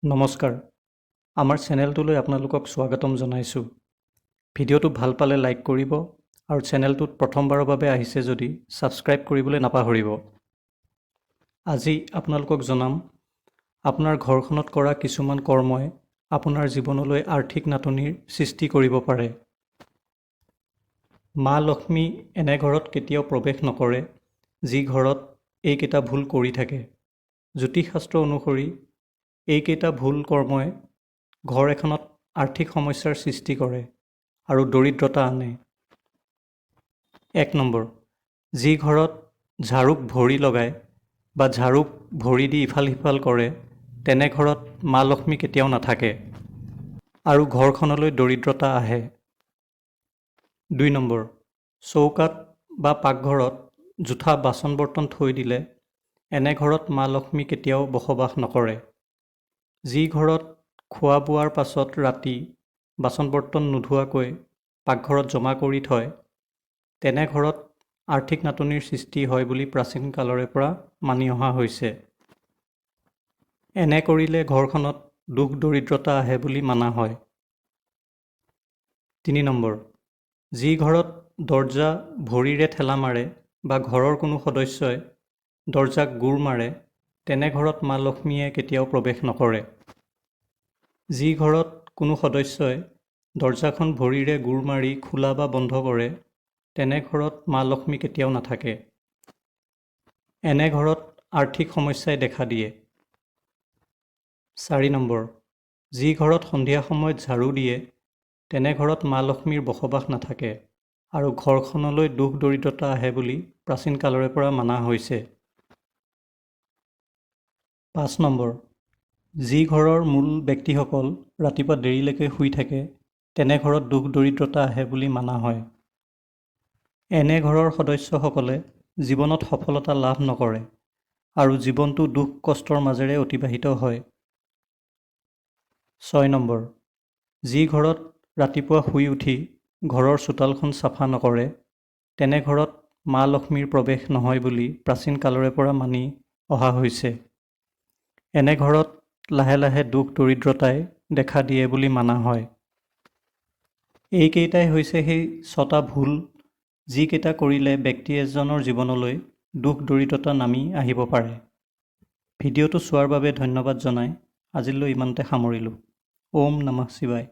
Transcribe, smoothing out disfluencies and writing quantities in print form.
নমস্কাৰ, আমাৰ চেনেলটোলৈ আপোনালোকক স্বাগতম জনাইছোঁ। ভিডিঅ'টো ভাল পালে লাইক কৰিব আৰু চেনেলটোত প্ৰথমবাৰৰ বাবে আহিছে যদি ছাবস্ক্ৰাইব কৰিবলৈ নাপাহৰিব। আজি আপোনালোকক জনাম আপোনাৰ ঘৰখনত কৰা কিছুমান কৰ্মই আপোনাৰ জীৱনলৈ আৰ্থিক নাটনিৰ সৃষ্টি কৰিব পাৰে। মা লক্ষ্মী এনে ঘৰত কেতিয়াও প্ৰৱেশ নকৰে যি ঘৰত এইকেইটা ভুল কৰি থাকে। জ্যোতিষশাস্ত্ৰ অনুসৰি এইকেইটা ভুল কৰ্মই ঘৰ এখনত আৰ্থিক সমস্যাৰ সৃষ্টি কৰে আৰু দৰিদ্ৰতা আনে। 1 নম্বৰ, যি ঘৰত ঝাৰুক ভৰি লগায় বা ঝাৰুক ভৰি দি ইফাল সিফাল কৰে তেনে ঘৰত মা লক্ষ্মী কেতিয়াও নাথাকে আৰু ঘৰখনলৈ দৰিদ্ৰতা আহে। 2 নম্বৰ, চৌকাত বা পাকঘৰত জোঠা বাচন বৰ্তন থৈ দিলে এনে ঘৰত মা লক্ষ্মী কেতিয়াও বসবাস নকৰে। যি ঘৰত খোৱা বোৱাৰ পাছত ৰাতি বাচন বৰ্তন নোধোৱাকৈ পাকঘৰত জমা কৰি থয় তেনে ঘৰত আৰ্থিক নাটনিৰ সৃষ্টি হয় বুলি প্ৰাচীন কালৰে পৰা মানি অহা হৈছে। এনে কৰিলে ঘৰখনত দুখ দৰিদ্ৰতা আহে বুলি মানা হয়। 3 নম্বৰ, যি ঘৰত দৰ্জা ভৰিৰে ঠেলা মাৰে বা ঘৰৰ কোনো সদস্যই দৰ্জাক গোৰ মাৰে তেনে ঘৰত মা লক্ষ্মীয়ে কেতিয়াও প্ৰৱেশ নকৰে। যি ঘৰত কোনো সদস্যই দৰ্জাখন ভৰিৰে গোৰ মাৰি খোলা বা বন্ধ কৰে তেনে ঘৰত মা লক্ষ্মী কেতিয়াও নাথাকে। এনে ঘৰত আৰ্থিক সমস্যাই দেখা দিয়ে। 4 নম্বৰ, যি ঘৰত সন্ধিয়া সময়ত ঝাৰু দিয়ে তেনে ঘৰত মা লক্ষ্মীৰ বসবাস নাথাকে আৰু ঘৰখনলৈ দুখ দৰিদ্ৰতা আহে বুলি প্ৰাচীন কালৰে পৰা মানা হৈছে। 5 নম্বৰ, যি ঘৰৰ মূল ব্যক্তিসকল ৰাতিপুৱা দেৰিলৈকে শুই থাকে তেনে ঘৰত দুখ দৰিদ্ৰতা আহে বুলি মানা হয়। এনে ঘৰৰ সদস্যসকলে জীৱনত সফলতা লাভ নকৰে আৰু জীৱনটো দুখ কষ্টৰ মাজেৰে অতিবাহিত হয়। 6 নম্বৰ, যি ঘৰত ৰাতিপুৱা শুই উঠি ঘৰৰ চোতালখন চাফা নকৰে তেনে ঘৰত মা লক্ষ্মীৰ প্ৰৱেশ নহয় বুলি প্ৰাচীন কালৰে পৰা মানি অহা হৈছে। এনে ঘৰত লাহে লাহে দুখ দৰিদ্ৰতাই দেখা দিয়ে বুলি মানা হয়। এইকেইটাই হৈছে সেই 6টা ভুল যিকেইটা কৰিলে ব্যক্তি এজনৰ জীৱনলৈ দুখ দৰিদ্ৰতা নামি আহিব পাৰে। ভিডিঅ'টো চোৱাৰ বাবে ধন্যবাদ জনাই আজিলৈ ইমানতে সামৰিলোঁ। ওম নমঃ শিৱায়।